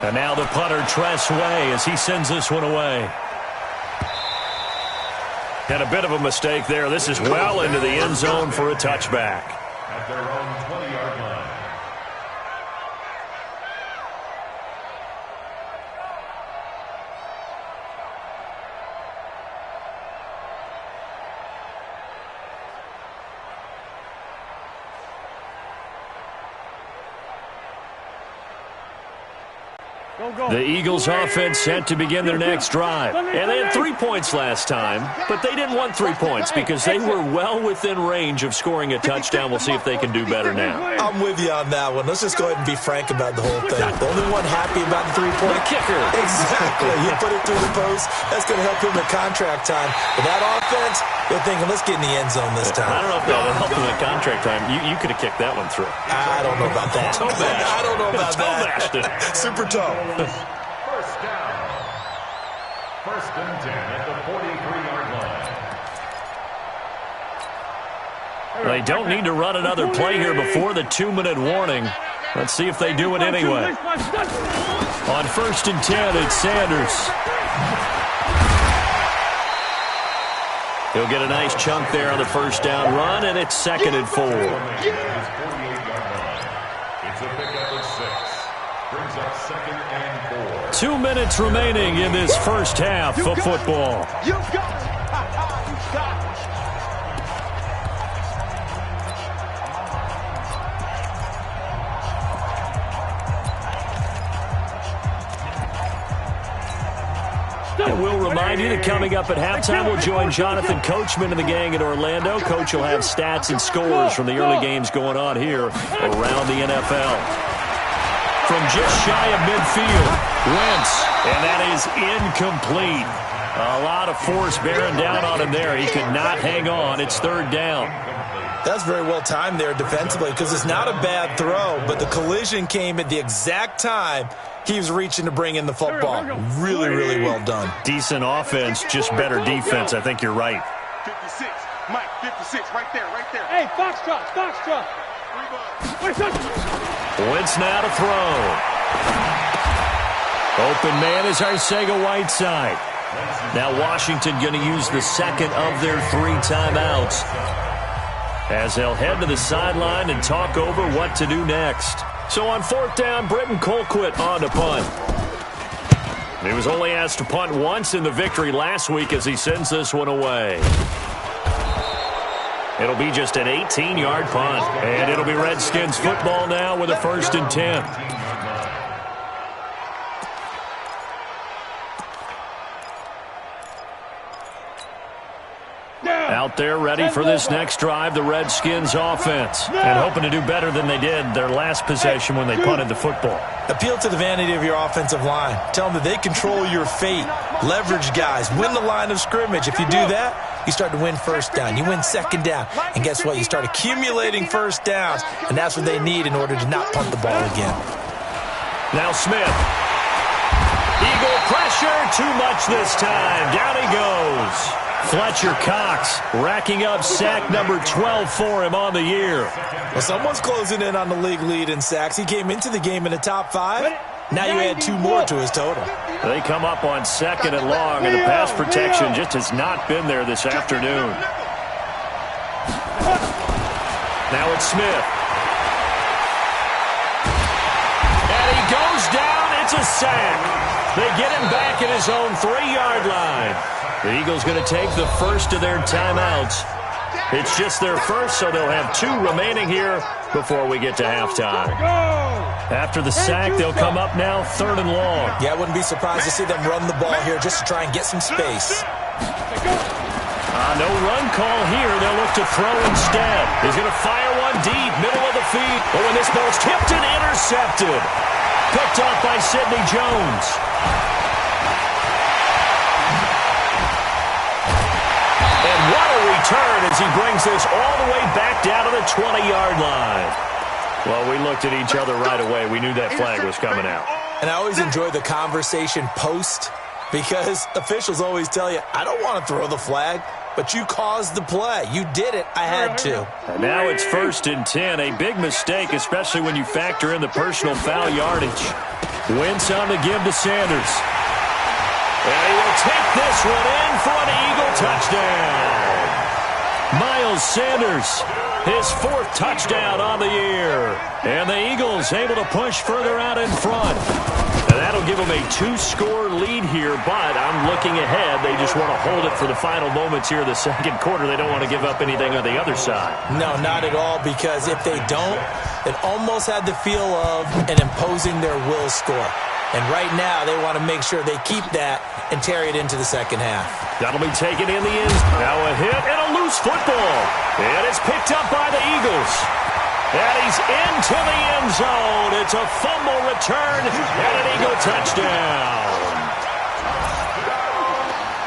And now the punter, Tress Way, as he sends this one away. And a bit of a mistake there. This is well into the end zone for a touchback. At their own 20-yard line. The Eagles offense set to begin their next drive. And they had 3 points last time, but they didn't want 3 points because they were well within range of scoring a touchdown. We'll see if they can do better now. I'm with you on that one. Let's just go ahead and be frank about the whole thing. The only one happy about the three-point kicker. Exactly. He put it through the post. That's going to help him at contract time. But that offense, they're thinking, let's get in the end zone this time. I don't know if that would help him at contract time. You could have kicked that one through. I don't know about that. I don't know about that. Super tough. First down. First and 10 at the 43-yard line. They don't need to run another play here before the 2-minute warning. Let's see if they do it anyway. On first and 10, it's Sanders. He'll get a nice chunk there on the first down run, and it's 2nd and 4. It's a pickup of 6. Brings up 2nd and 4. 2 minutes remaining in this first half of football. You got it. You got it. And we'll remind you that coming up at halftime, we'll join Jonathan Coachman and the gang in Orlando. Coach will have stats and scores from the early games going on here around the NFL. From just shy of midfield, Wentz, and that is incomplete. A lot of force bearing down on him there. He could not hang on. It's 3rd down. That's very well timed there defensively because it's not a bad throw, but the collision came at the exact time he was reaching to bring in the football. Really, really well done. Decent offense, just better defense. I think you're right. 56. Mike, 56. Right there, right there. Hey, Foxtrot, Foxtrot. Wentz now to throw. Open man is Arcega-Whiteside. Now Washington going to use the second of their 3 timeouts as they'll head to the sideline and talk over what to do next. So on 4th down, Britton Colquitt on to punt. He was only asked to punt once in the victory last week as he sends this one away. It'll be just an 18-yard punt, and it'll be Redskins football now with a 1st and 10. Out there ready for this next drive, the Redskins offense, and hoping to do better than they did their last possession when they punted the football. Appeal to the vanity of your offensive line. Tell them that they control your fate. Leverage guys. Win the line of scrimmage. If you do that, you start to win 1st down. You win 2nd down. And guess what? You start accumulating 1st downs, and that's what they need in order to not punt the ball again. Now Smith. Eagle pressure. Too much this time. Down he goes. Fletcher Cox racking up sack number 12 for him on the year. Well, someone's closing in on the league lead in sacks. He came into the game in the top 5. Now you add 2 more to his total. They come up on 2nd and long, and the pass protection just has not been there this afternoon. Now it's Smith. And he goes down. It's a sack. They get him back at his own 3-yard line. The Eagles going to take the first of their timeouts. It's just their first, so they'll have 2 remaining here before we get to halftime. After the sack, they'll come up now 3rd and long. Yeah, I wouldn't be surprised to see them run the ball here just to try and get some space. No run call here. They'll look to throw instead. He's going to fire one deep, middle of the field. Oh, and this ball's tipped and intercepted. Picked up by Sidney Jones. And what a return as he brings this all the way back down to the 20-yard line. Well, we looked at each other right away. We knew that flag was coming out. And I always enjoy the conversation post because officials always tell you, I don't want to throw the flag, but you caused the play. You did it. I had to. And now it's 1st and 10. A big mistake, especially when you factor in the personal foul yardage. Wentz on the give to Sanders. And he will take this one in for an Eagle touchdown. Miles Sanders, his 4th touchdown on the year. And the Eagles able to push further out in front. And that'll give them a 2-score lead here, but I'm looking ahead. They just want to hold it for the final moments here of the second quarter. They don't want to give up anything on the other side. No, not at all, because if they don't, it almost had the feel of an imposing their will score. And right now, they want to make sure they keep that and carry it into the second half. That'll be taken in the end. Now a hit and a loose football. And it's picked up by the Eagles. And he's into the end zone. It's a fumble return and an Eagle touchdown.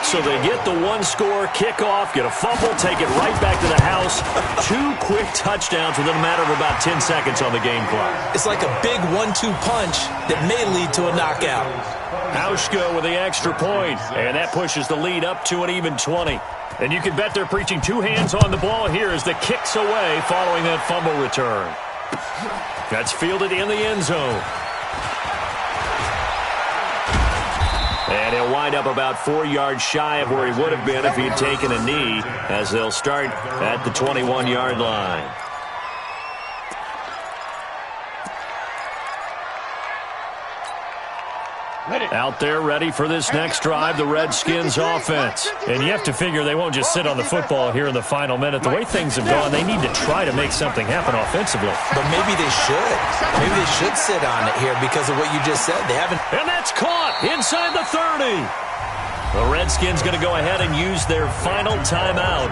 So they get the 1-score kickoff, get a fumble, take it right back to the house. 2 quick touchdowns within a matter of about 10 seconds on the game clock. It's like a big 1-2 punch that may lead to a knockout. Hauschka with the extra point, and that pushes the lead up to an even 20. And you can bet they're preaching 2 hands on the ball here as the kick's away following that fumble return. That's fielded in the end zone. And he'll wind up about 4 yards shy of where he would have been if he had taken a knee, as they'll start at the 21-yard line. Out there ready for this next drive, the Redskins offense. And you have to figure they won't just sit on the football here in the final minute. The way things have gone, they need to try to make something happen offensively. But maybe they should. Maybe they should sit on it here because of what you just said. They haven't. And that's caught inside the 30. The Redskins going to go ahead and use their final timeout,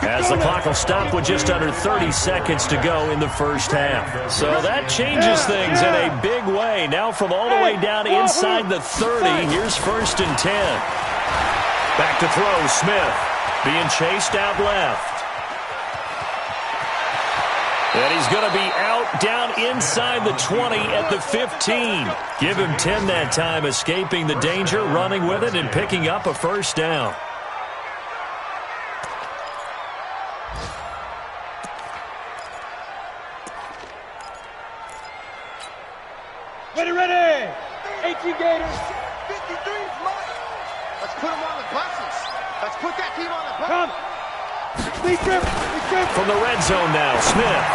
as the clock will stop with just under 30 seconds to go in the first half. So that changes things in a big way. Now from all the way down inside the 30, here's 1st and 10. Back to throw, Smith being chased out left. And he's going to be out down inside the 20 at the 15. Give him 10 that time, escaping the danger, running with it, and picking up a first down. Ready. 18 Gators. 53 is mine. Let's put them on the buses. Let's put that team on the bus. Come. From the red zone now, Smith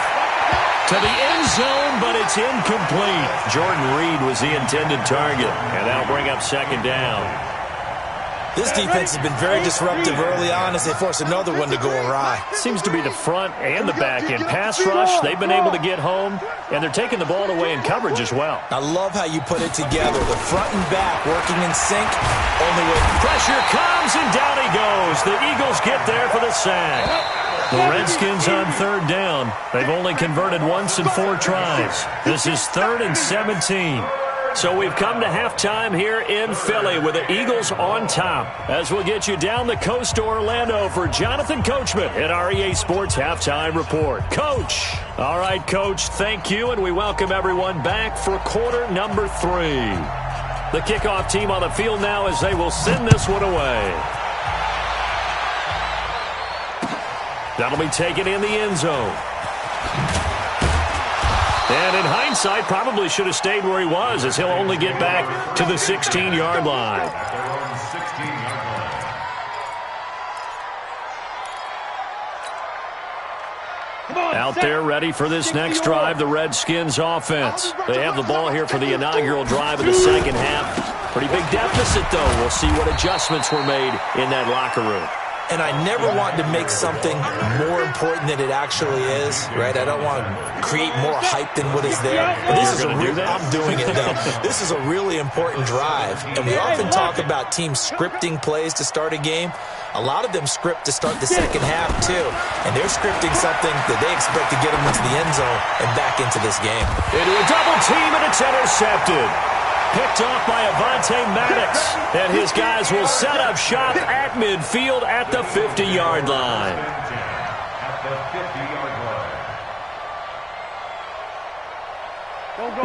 to the end zone, but it's incomplete. Jordan Reed was the intended target, and that'll bring up 2nd down. This defense has been very disruptive early on as they force another one to go awry. Seems to be the front and the back end. Pass rush, they've been able to get home, and they're taking the ball away in coverage as well. I love how you put it together. The front and back working in sync. Only way. Pressure comes, and down he goes. The Eagles get there for the sack. The Redskins on 3rd down. They've only converted once in 4 tries. This is 3rd and 17. So we've come to halftime here in Philly with the Eagles on top, as we'll get you down the coast to Orlando for Jonathan Coachman at our EA Sports Halftime Report. Coach. All right, Coach, thank you, and we welcome everyone back for quarter number 3. The kickoff team on the field now as they will send this one away. That'll be taken in the end zone. And in hindsight, probably should have stayed where he was, as he'll only get back to the 16-yard line. Out there ready for this next drive, the Redskins offense. They have the ball here for the inaugural drive of the second half. Pretty big deficit, though. We'll see what adjustments were made in that locker room. And I never want to make something more important than it actually is, right? I don't want to create more hype than what is there. This is I'm doing it, though. This is a really important drive. And we often talk about teams scripting plays to start a game. A lot of them script to start the second half, too. And they're scripting something that they expect to get them into the end zone and back into this game. Into a double team, and it's intercepted. Picked off by Avonte Maddox, and his guys will set up shop at midfield at the 50-yard line.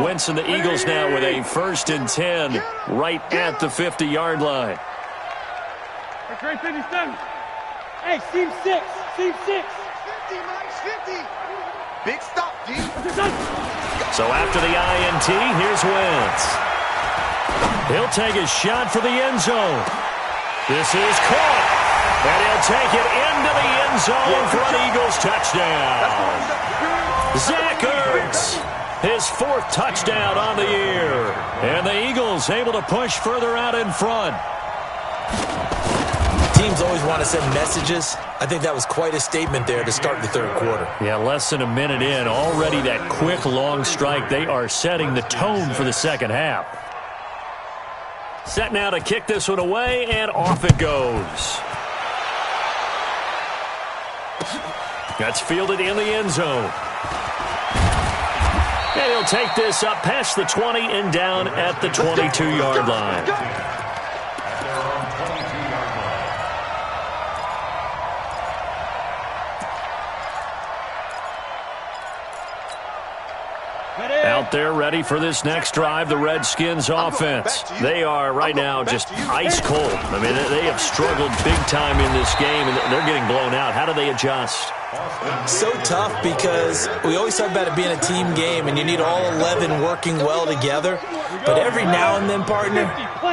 Wentz and the Eagles now with a 1st and 10 right at the 50-yard line. Hey, seam 6. 50, Mike, 50. Big stop, D. So after the INT, here's Wentz. He'll take a shot for the end zone. This is caught. And he'll take it into the end zone for an Eagles touchdown. Zach Ertz, his 4th touchdown on the year. And the Eagles able to push further out in front. Teams always want to send messages. I think that was quite a statement there to start the third quarter. Yeah, less than a minute in. Already that quick, long strike. They are setting the tone for the second half. Set now to kick this one away, and off it goes. That's fielded in the end zone. And he'll take this up past the 20 and down at the 22-yard line. Out there ready for this next drive, the Redskins offense. They are right now just ice cold. I mean, they have struggled big time in this game, and they're getting blown out. How do they adjust? So tough because we always talk about it being a team game, and you need all 11 working well together. But every now and then, partner,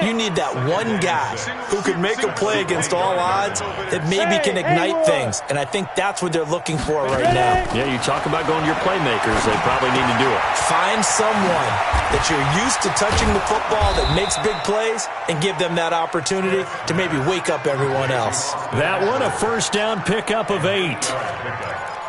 you need that one guy who can make a play against all odds that maybe can ignite things. And I think that's what they're looking for right now. Yeah, you talk about going to your playmakers. They probably need to do it. Find someone that you're used to touching the football that makes big plays and give them that opportunity to maybe wake up everyone else. That one, a first down pickup of 8.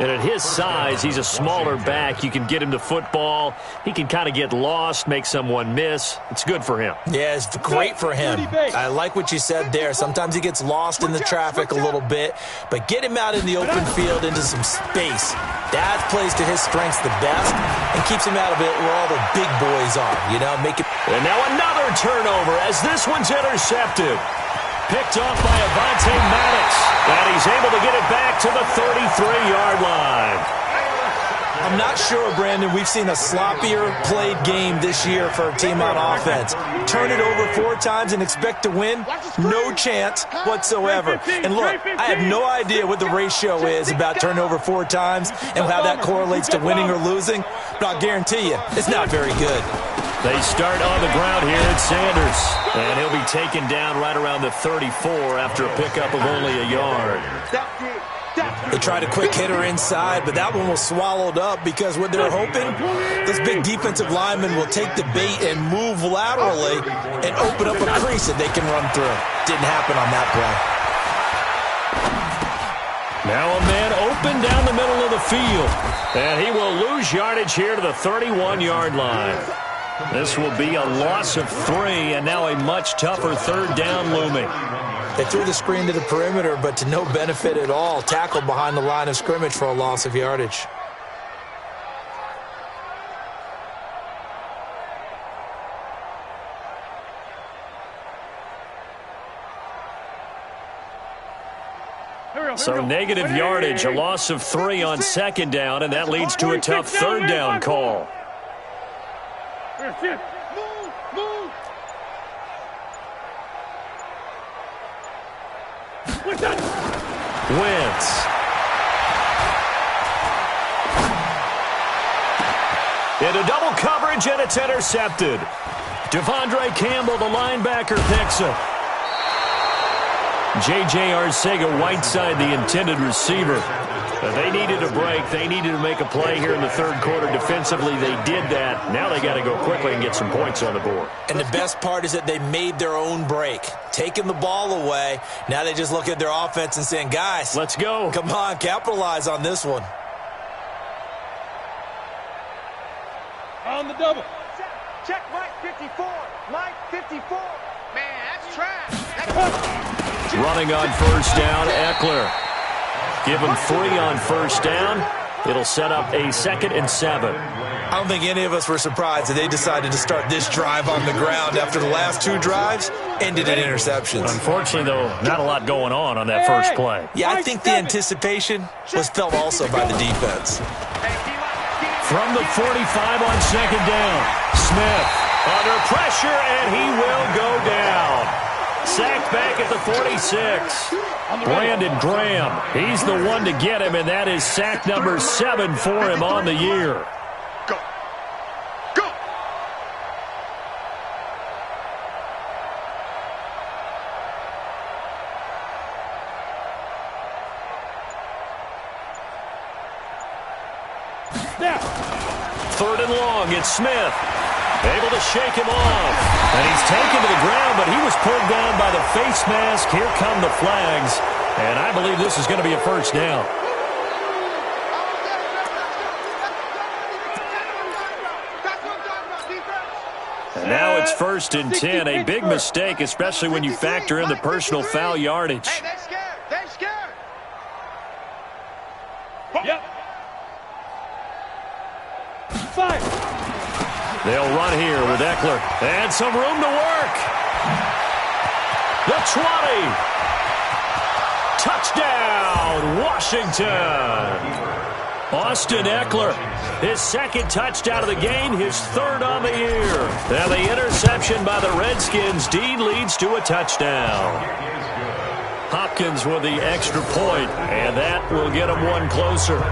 And at his size, he's a smaller back. You can get him to football. He can kind of get lost, make someone miss. It's good for him. Yeah, it's great for him. I like what you said there. Sometimes he gets lost in the traffic a little bit, but get him out in the open field into some space. That plays to his strengths the best and keeps him out of it where all the big boys are. You know, make it. And now another turnover as this one's intercepted. Picked off by Avonte Maddox. And he's able to get it back to the 33-yard line. I'm not sure, Brandon, we've seen a sloppier played game this year for a team on offense. Turn it over 4 times and expect to win? No chance whatsoever. And look, I have no idea what the ratio is about turning over 4 times and how that correlates to winning or losing, but I'll guarantee you, it's not very good. They start on the ground here at Sanders. And he'll be taken down right around the 34 after a pickup of only a yard. They tried a quick hitter inside, but that one was swallowed up because what they're hoping, this big defensive lineman will take the bait and move laterally and open up a crease that they can run through. Didn't happen on that play. Now a man open down the middle of the field. And he will lose yardage here to the 31-yard line. This will be a loss of 3, and now a much tougher third down looming. They threw the screen to the perimeter, but to no benefit at all. Tackled behind the line of scrimmage for a loss of yardage. So negative yardage, a loss of 3 on second down, and that leads to a tough third down call. Wentz. Into double coverage, and it's intercepted. Devondre Campbell, the linebacker, picks him. J.J. Arcega-Whiteside, the intended receiver. They needed a break. They needed to make a play here in the third quarter. Defensively, they did that. Now they got to go quickly and get some points on the board. And the best part is that they made their own break. Taking the ball away. Now they just look at their offense and saying, guys, let's go. Come on, capitalize on this one. On the double. Check Mike 54. Mike 54. Man, that's trash. Running on first down, Eckler. Give him 3 on first down. It'll set up a 2nd and 7. I don't think any of us were surprised that they decided to start this drive on the ground after the last 2 drives ended in interceptions. Unfortunately, though, not a lot going on that first play. Yeah, I think the anticipation was felt also by the defense. From the 45 on second down, Smith under pressure, and he will go down. Sacked back at the 46. Brandon Graham, he's the one to get him, and that is sack number 7 for him on the year. Third and long, it's Smith. Able to shake him off. And he's taken to the ground, but he was pulled down by the face mask. Here come the flags. And I believe this is going to be a first down. And now it's 1st and 10. A big mistake, especially when you factor in the personal foul yardage. Hey, they're scared. They're scared. Yep. They'll run here with Eckler. And some room to work. The 20. Touchdown, Washington. Austin Eckler, his second touchdown of the game, his third on the year. And the interception by the Redskins. Dean leads to a touchdown. Hopkins with the extra point, and that will get him one closer.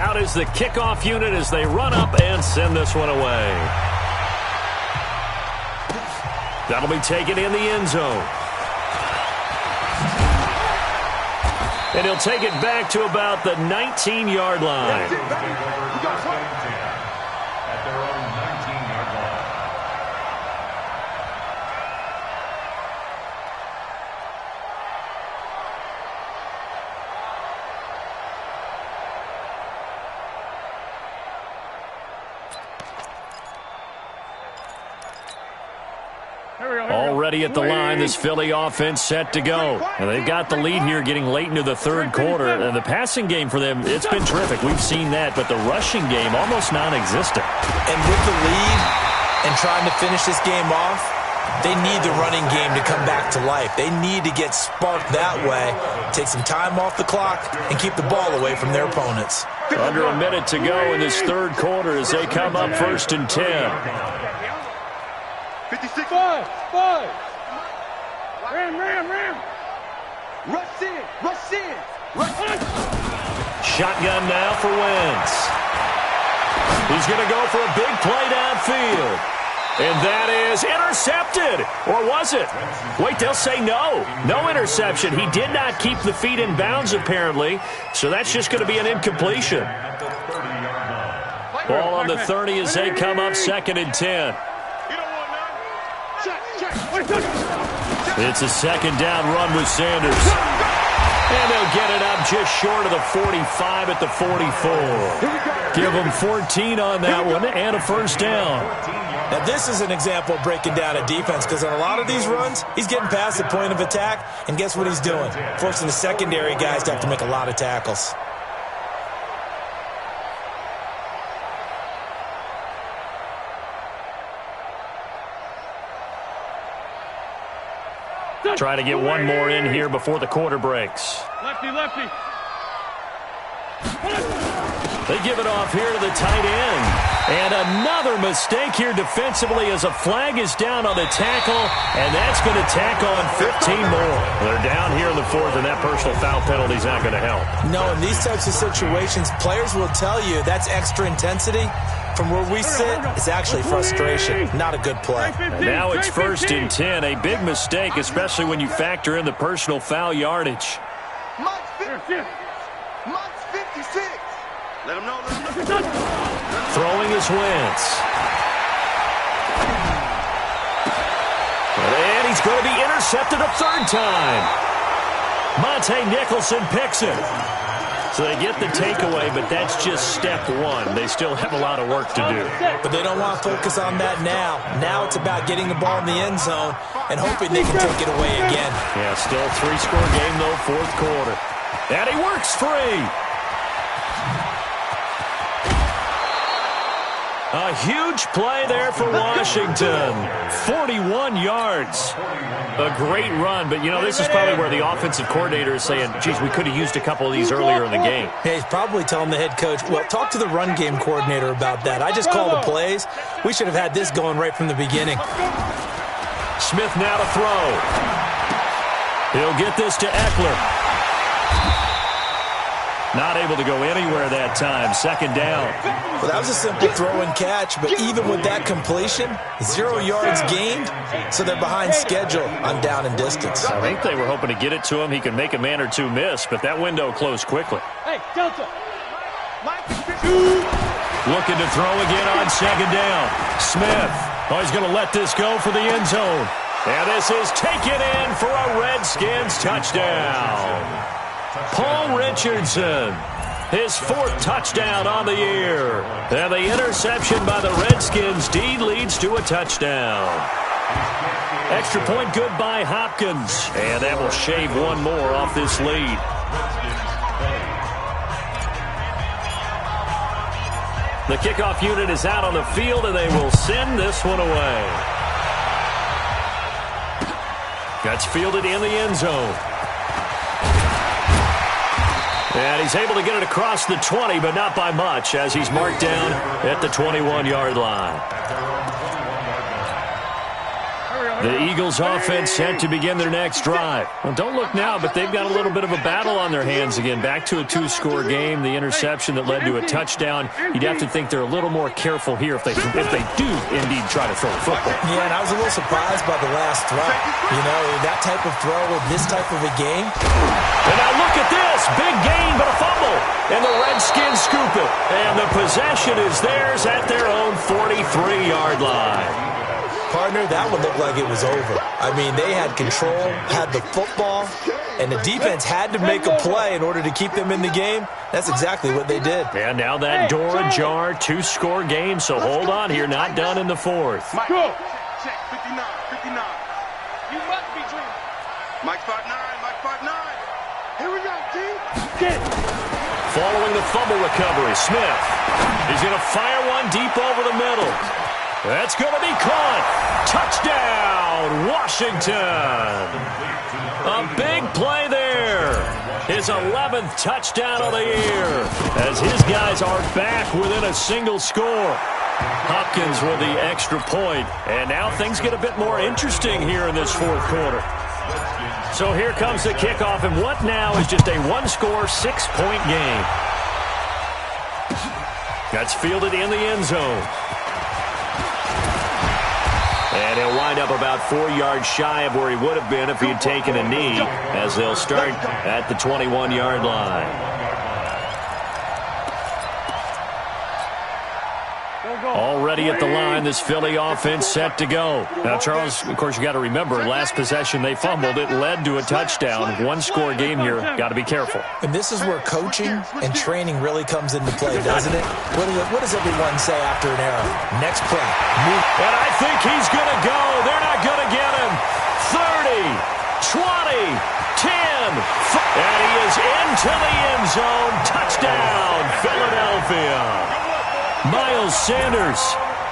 Out is the kickoff unit as they run up and send this one away. That'll be taken in the end zone. And he'll take it back to about the 19-yard line. At their own 19-yard line. Already at the line, this Philly offense set to go. And they've got the lead here getting late into the third quarter. And the passing game for them, it's been terrific. We've seen that, but the rushing game almost non-existent. And with the lead and trying to finish this game off, they need the running game to come back to life. They need to get sparked that way, take some time off the clock, and keep the ball away from their opponents. Under a minute to go in this third quarter as they come up 1st and 10. 56. 5. Ram. Rush in. Rush in. Rush in. Shotgun now for Wentz. He's going to go for a big play downfield. And that is intercepted. Or was it? Wait, they'll say no. No interception. He did not keep the feet in bounds, apparently. So that's just going to be an incompletion. Ball on the 30 as they come up 2nd and 10. It's a second down run with Sanders. And they'll get it up just short of the 45 at the 44. Give them 14 on that one and a first down. Now, this is an example of breaking down a defense because on a lot of these runs, he's getting past the point of attack, and guess what he's doing? Forcing the secondary guys to have to make a lot of tackles. Try to get one more in here before the quarter breaks. Lefty. They give it off here to the tight end. And another mistake here defensively as a flag is down on the tackle, and that's going to tack on 15 more. They're down here in the fourth, and that personal foul penalty is not going to help. No, in these types of situations, players will tell you that's extra intensity. From where we sit, it's actually frustration, not a good play. And now it's 1st and 10, a big mistake, especially when you factor in the personal foul yardage. Mike's 56. Let him know. Throwing is Wentz. And he's going to be intercepted a third time. Monte Nicholson picks it. So they get the takeaway, but that's just step one. They still have a lot of work to do. But they don't want to focus on that now. Now it's about getting the ball in the end zone and hoping they can take it away again. Yeah, still a 3-score game, though, fourth quarter. And he works free. A huge play there for Washington. 41 yards. A great run, but, you know, this is probably where the offensive coordinator is saying, geez, we could have used a couple of these earlier in the game. Yeah, he's probably telling the head coach, well, talk to the run game coordinator about that. I just called the plays. We should have had this going right from the beginning. Smith now to throw. He'll get this to Eckler. Not able to go anywhere that time. Second down. Well, that was a simple throw and catch, but even with that completion, 0 yards gained, so they're behind schedule on down and distance. I think they were hoping to get it to him. He could make a man or two miss, but that window closed quickly. Hey, Delta. Looking to throw again on second down. Smith. Oh, he's going to let this go for the end zone. And this is taken in for a Redskins touchdown. Paul Richardson, his 4th touchdown on the year. And the interception by the Redskins D leads to a touchdown. Extra point good by Hopkins. And that will shave one more off this lead. The kickoff unit is out on the field, and they will send this one away. That's fielded in the end zone. And he's able to get it across the 20, but not by much, as he's marked down at the 21-yard line. The Eagles offense set to begin their next drive. Well, don't look now, but they've got a little bit of a battle on their hands again. Back to a 2-score game. The interception that led to a touchdown. You'd have to think they're a little more careful here if they do indeed try to throw the football. Yeah, and I was a little surprised by the last throw. You know, that type of throw with this type of a game. And now look at this. Big gain, but a fumble. And the Redskins scoop it. And the possession is theirs at their own 43-yard line. Partner, that would look like it was over. I mean, they had control, had the football, and the defense had to make a play in order to keep them in the game. That's exactly what they did. And now that door ajar, 2-score game, so hold on here, not done in the 4th. Mike, check, 59. You must be dreaming. Mike 5'9", Mike 5'9". Here we go, G. Get. Following the fumble recovery, Smith is going to fire one deep over the middle. That's going to be caught. Touchdown, Washington. A big play there. His 11th touchdown of the year as his guys are back within a single score. Hopkins with the extra point. And now things get a bit more interesting here in this 4th quarter. So here comes the kickoff, and what now is just a 1-score, 6-point game. That's fielded in the end zone. And he'll wind up about 4 yards shy of where he would have been if he had taken a knee, as they'll start at the 21-yard line. Already at the line, this Philly offense set to go. Now, Charles, of course, you got to remember, last possession they fumbled. It led to a touchdown. 1-score game here. Got to be careful. And this is where coaching and training really comes into play, doesn't it? What does everyone say after an error? Next play. Move. And I think he's going to go. They're not going to get him. 30, 20, 10. And he is into the end zone. Touchdown, Philadelphia. Miles Sanders,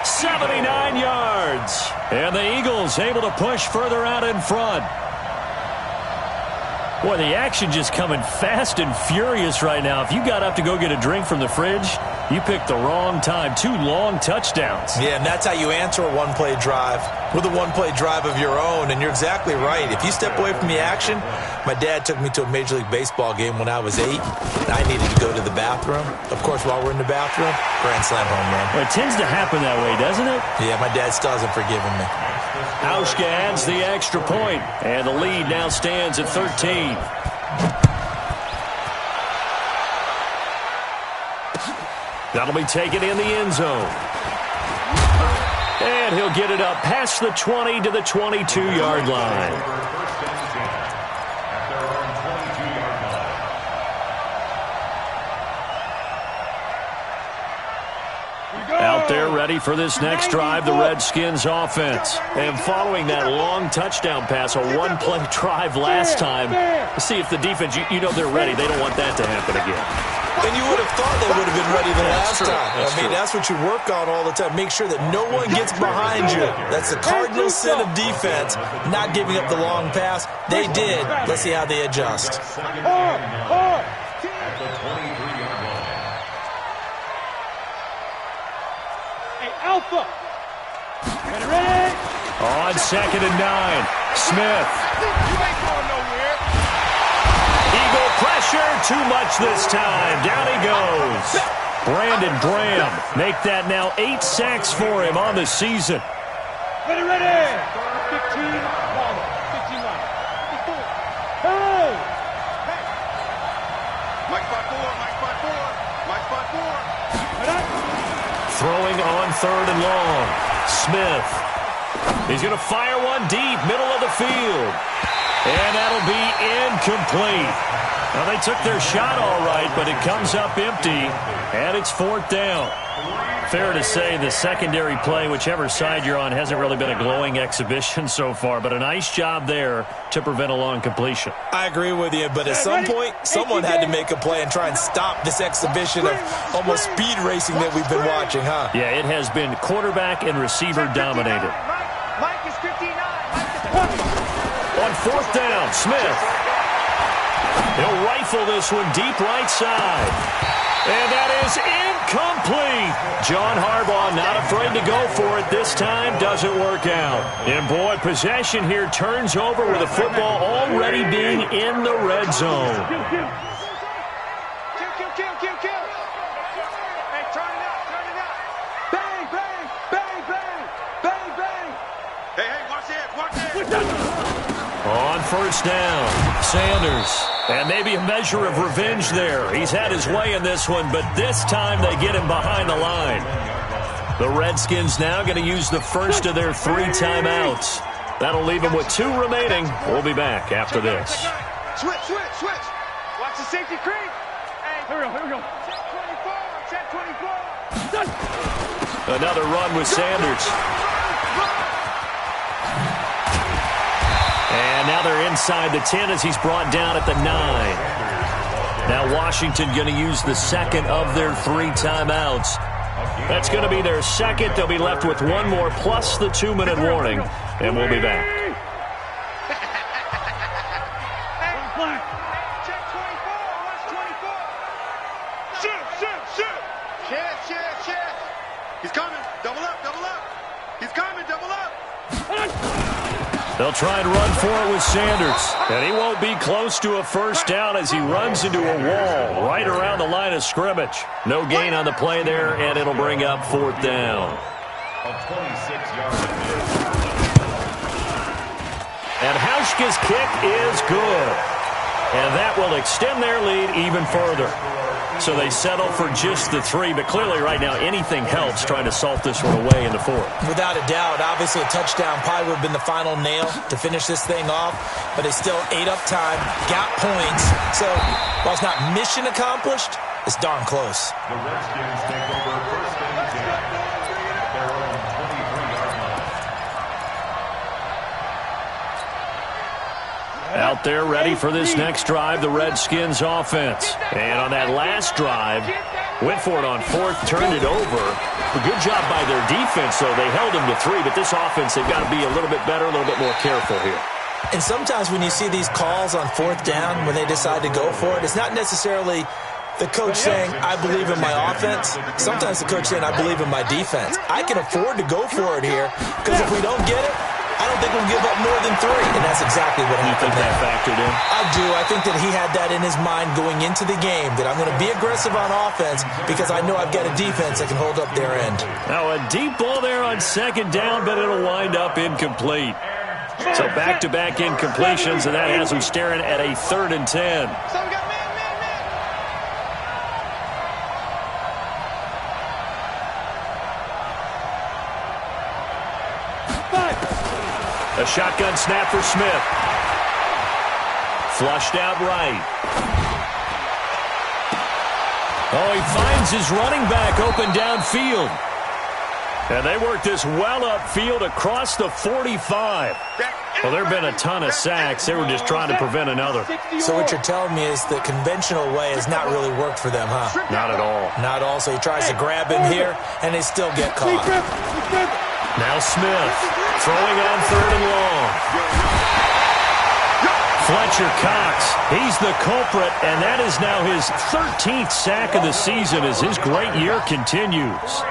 79 yards. And the Eagles able to push further out in front. Boy, the action just coming fast and furious right now. If you got up to go get a drink from the fridge, you picked the wrong time. 2 long touchdowns. Yeah, and that's how you answer a one-play drive with a one-play drive of your own. And you're exactly right. If you step away from the action, my dad took me to a Major League Baseball game when I was 8. And I needed to go to the bathroom. Of course, while we're in the bathroom, grand slam home run. Well, it tends to happen that way, doesn't it? Yeah, my dad still hasn't forgiven me. Hauschka adds the extra point, and the lead now stands at 13. That'll be taken in the end zone. And he'll get it up past the 20 to the 22-yard line. Out there ready for this next drive, the Redskins offense. And following that long touchdown pass, a one-play drive last time, see if the defense, you know they're ready. They don't want that to happen again. And you would have thought they would have been ready the last time. That's what you work on all the time. Make sure that no one gets behind you. That's the cardinal sin of defense, not giving up the long pass. They did. Let's see how they adjust. Alpha. Ready? On 2nd and 9, Smith. You ain't going nowhere. Eagle pressure, too much this time. Down he goes. Brandon Graham make that now 8 sacks for him on the season. Ready, ready. 15, 15 line. Hey! Mike spot 4, Mike spot 4, Mike spot 4. Throwing on 3rd and long. Smith. He's going to fire one deep, middle of the field. And that'll be incomplete. Now, they took their shot all right, but it comes up empty, and it's 4th down. Fair to say the secondary play, whichever side you're on, hasn't really been a glowing exhibition so far, but a nice job there to prevent a long completion. I agree with you, but at some point, someone had to make a play and try and stop this exhibition of almost speed racing that we've been watching, huh? Yeah, it has been quarterback and receiver dominated. Mike is 59. On 4th down, Smith. He'll rifle this one deep right side. And that is incomplete. John Harbaugh not afraid to go for it this time. Doesn't work out. And boy, possession here turns over with the football already being in the red zone. Kill. Hey, turn it up. Bang, bang, bang, bang, bang, bang. Hey, watch it. On 1st down, Sanders. And maybe a measure of revenge there. He's had his way in this one, but this time they get him behind the line. The Redskins now going to use the first of their 3 timeouts. That'll leave them with 2 remaining. We'll be back after this. Switch. Watch the safety creep. Hey, here we go. Check 24. Another run with Sanders. And now they're inside the 10 as he's brought down at the 9. Now Washington going to use the second of their 3 timeouts. That's going to be their second. They'll be left with 1 more plus the 2-minute warning. And we'll be back. Check 24. Watch 24. Shoot. He's coming. Double up. He's coming. Double up. They'll try and run for it with Sanders. And he won't be close to a first down as he runs into a wall right around the line of scrimmage. No gain on the play there, and it'll bring up 4th down. A 26-yard miss. And Hauschka's kick is good. And that will extend their lead even further. So they settle for just the 3, but clearly right now anything helps trying to salt this one away in the 4th. Without a doubt, obviously a touchdown probably would have been the final nail to finish this thing off, but it's still ate up time, got points. So while it's not mission accomplished, it's darn close. The Redskins take over 1st and 10 at their own 23-yard line. Out there ready for this next drive, the Redskins offense. And on that last drive, went for it on 4th, turned it over. A good job by their defense, though. They held them to 3, but this offense, they've got to be a little bit better, a little bit more careful here. And sometimes when you see these calls on 4th down, when they decide to go for it, it's not necessarily the coach saying, I believe in my offense. Sometimes the coach saying, I believe in my defense. I can afford to go for it here, because if we don't get it, I don't think we'll give up more than 3, and that's exactly what happened. You think that factored in? I do. I think that he had that in his mind going into the game, that I'm going to be aggressive on offense because I know I've got a defense that can hold up their end. Now a deep ball there on 2nd down, but it'll wind up incomplete. So back-to-back incompletions, and that has them staring at a 3rd and 10. So we got man. A shotgun snap for Smith. Flushed out right. Oh, he finds his running back open downfield. And they work this well upfield across the 45. Well, there have been a ton of sacks. They were just trying to prevent another. So what you're telling me is the conventional way has not really worked for them, huh? Not at all. Not all. So he tries to grab him here, and they still get caught. Now Smith throwing on 3rd and long. Fletcher Cox, he's the culprit, and that is now his 13th sack of the season as his great year continues.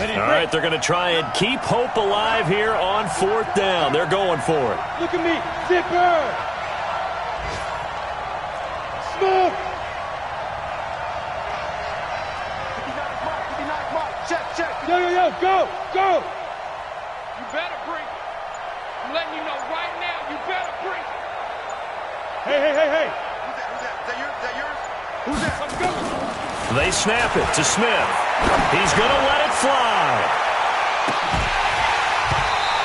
All right, they're going to try and keep hope alive here on 4th down. They're going for it. Look at me. Zipper. Smooth. 59 Mike. Check. Yo. Go. You better bring it. I'm letting you know right now, you better bring it. Hey. Who's that yours? Who's that? Let's go. They snap it to Smith. He's going to let it fly.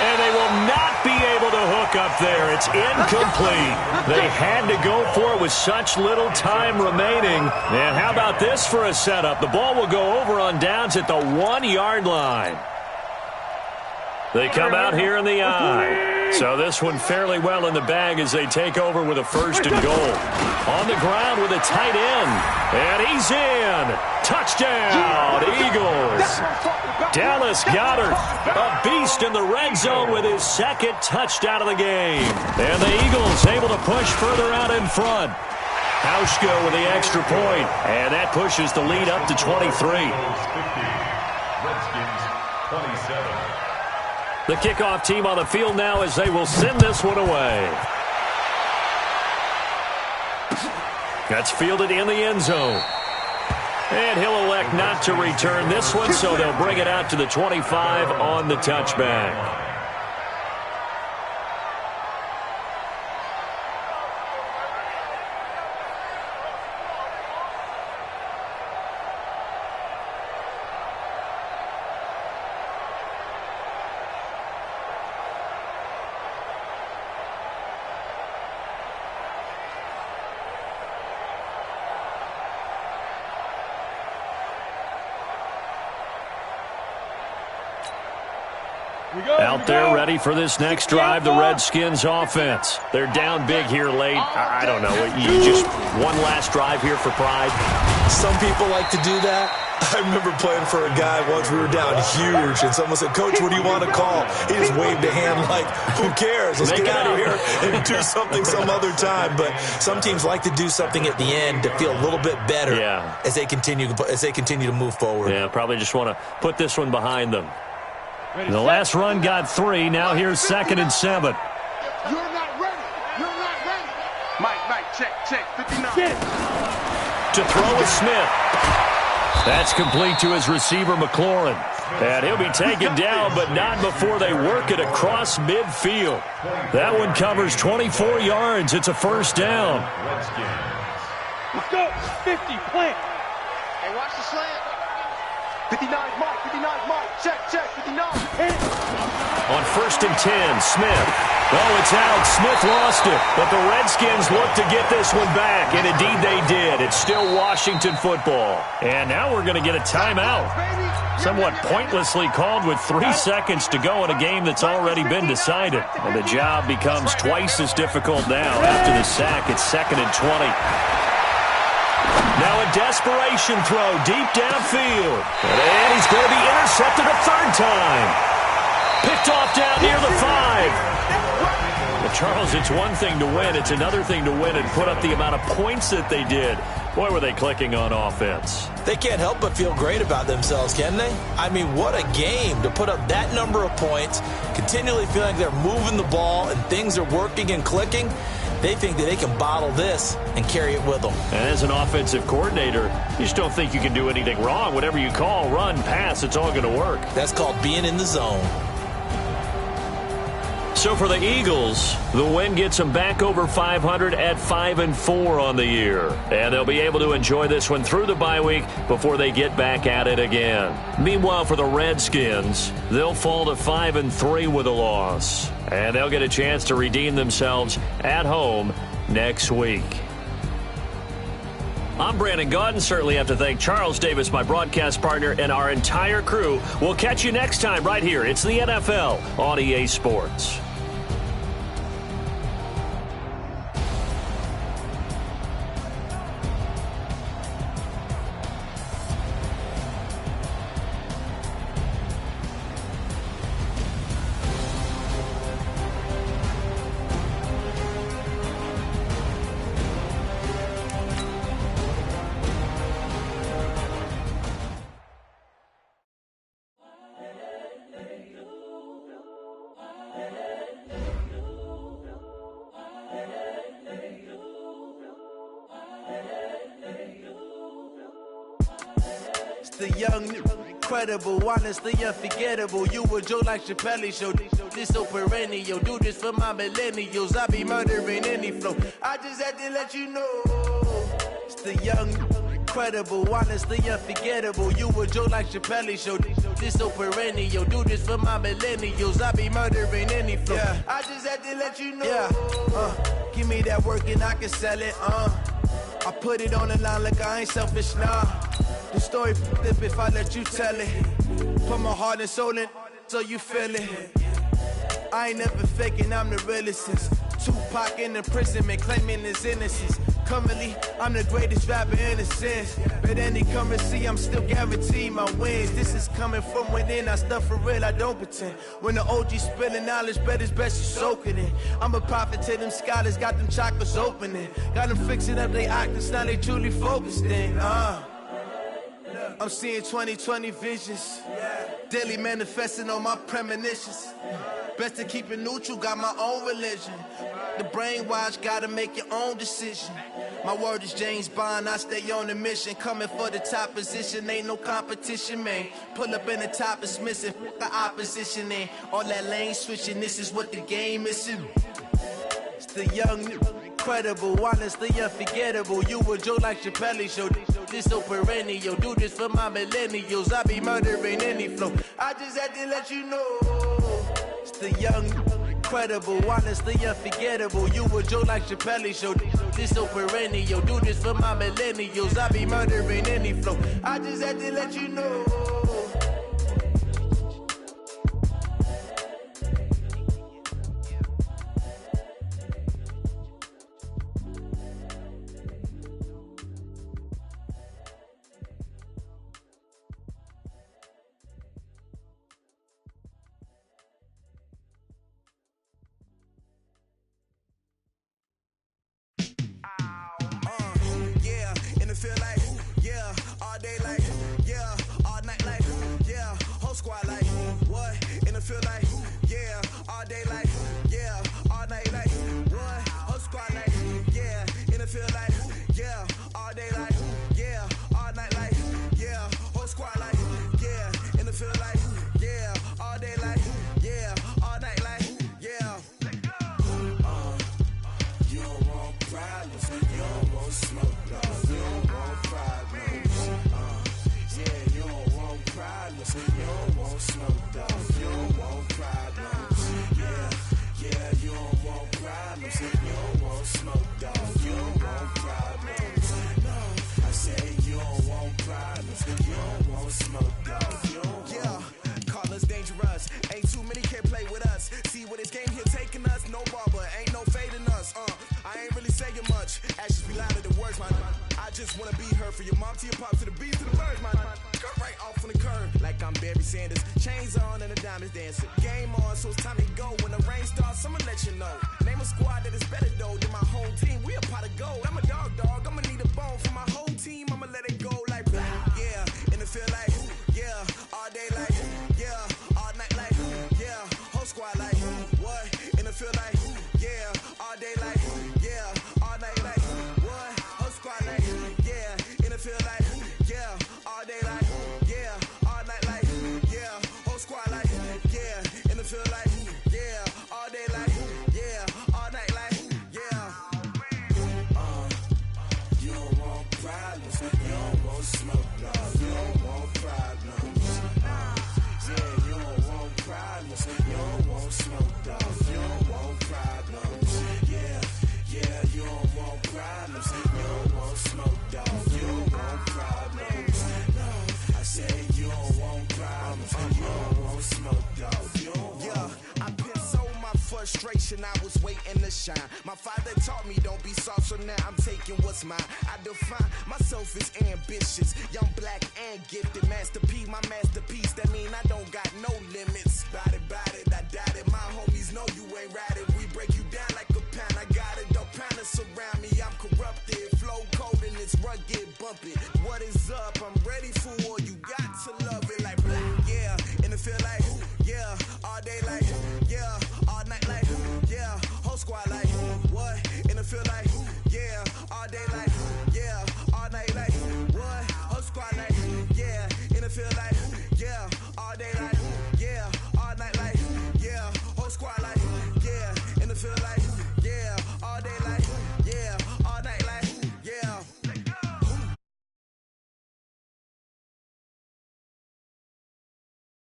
And they will not be able to hook up there. It's incomplete. They had to go for it with such little time remaining. And how about this for a setup? The ball will go over on downs at the 1-yard line. They come out here in the eye. So this one fairly well in the bag as they take over with a 1st and goal. On the ground with a tight end. And he's in. Touchdown, Eagles. Dallas Goedert, a beast in the red zone with his 2nd touchdown of the game. And the Eagles able to push further out in front. Hauschko with the extra point. And that pushes the lead up to 23. Redskins 27. The kickoff team on the field now as they will send this one away. That's fielded in the end zone. And he'll elect not to return this one, so they'll bring it out to the 25 on the touchback. Out there ready for this next drive, the Redskins offense. They're down big here late. I don't know. You just one last drive here for pride. Some people like to do that. I remember playing for a guy once. We were down huge, and someone said, "Coach, what do you want to call?" He just waved a hand like, "Who cares? Let's get out of here and do something some other time." But some teams like to do something at the end to feel a little bit better as they continue to move forward. Yeah, probably just want to put this one behind them. The last run got 3. Now here's 2nd and 7. You're not ready. Mike, check. 59. To throw is Smith. That's complete to his receiver, McLaurin. And he'll be taken down, but not before they work it across midfield. That one covers 24 yards. It's a 1st down. Let's go. 50, plant. Hey, watch the slant. 59 Mike. Check. 59. On 1st and 10, Smith. Oh, it's out. Smith lost it. But the Redskins look to get this one back, and indeed they did. It's still Washington football. And now we're going to get a timeout. Somewhat pointlessly called with 3 seconds to go in a game that's already been decided. And the job becomes twice as difficult now after the sack. It's 2nd and 20. Now a desperation throw deep downfield. And he's going to be intercepted a 3rd time. Picked off down near the 5. Well, Charles, it's one thing to win. It's another thing to win and put up the amount of points that they did. Boy, were they clicking on offense. They can't help but feel great about themselves, can they? I mean, what a game to put up that number of points, continually feeling they're moving the ball and things are working and clicking. They think that they can bottle this and carry it with them. And as an offensive coordinator, you just don't think you can do anything wrong. Whatever you call, run, pass, it's all going to work. That's called being in the zone. So for the Eagles, the win gets them back over 500 at 5-4 on the year. And they'll be able to enjoy this one through the bye week before they get back at it again. Meanwhile, for the Redskins, they'll fall to 5-3 with a loss. And they'll get a chance to redeem themselves at home next week. I'm Brandon Gaudin. Certainly have to thank Charles Davis, my broadcast partner, and our entire crew. We'll catch you next time right here. It's the NFL on EA Sports. The young, incredible, honestly unforgettable. You a Joe like Chappelle show. This so perennial. Do this for my millennials. I be murdering any flow. I just had to let you know. It's the young, incredible, honestly unforgettable. You a Joe like Chappelle show. This so perennial. Do this for my millennials. I be murdering any flow. Yeah. I just had to let you know. Yeah. Give me that work and I can sell it. I put it on the line like I ain't selfish, nah. The story flip if I let you tell it. Put my heart and soul in so you feel it. I ain't never faking, I'm the realest since Tupac in imprisonment, claiming his innocence. Currently, I'm the greatest rapper in a sense. But any currency, I'm still guaranteed my wins. This is coming from within, I stuff for real, I don't pretend. When the OG spilling knowledge, bet it's best you soak it in. I'm a prophet to them scholars, got them chakras opening. Got them fixing up they octaves, now they truly focused in. I'm seeing 2020 visions. Daily manifesting on my premonitions. Best to keep it neutral, got my own religion. The brainwash, gotta make your own decision. My word is James Bond, I stay on the mission. Coming for the top position, ain't no competition, man. Pull up in the top is missing, the opposition in. All that lane switching, this is what the game is. It's the young, incredible, honestly unforgettable. You a Joe like Chappelle show. This so perennial. Do this for my millennials. I be murdering any flow. I just had to let you know. It's the young, incredible, honestly unforgettable. You a Joe like Chappelle show. This so perennial. Do this for my millennials. I be murdering any flow. I just had to let you know. I was waiting to shine. My father taught me don't be soft, so now I'm taking what's mine. I define myself as ambitious, young, black, and gifted. Master P, my masterpiece. That mean I don't got no limits. Bout it, I doubt it. My homies know you ain't ratted. We break you down like a pound. I got it, don't pound us around me. I'm corrupted, flow cold and it's rugged, bump it. What is up? I'm ready for all you got.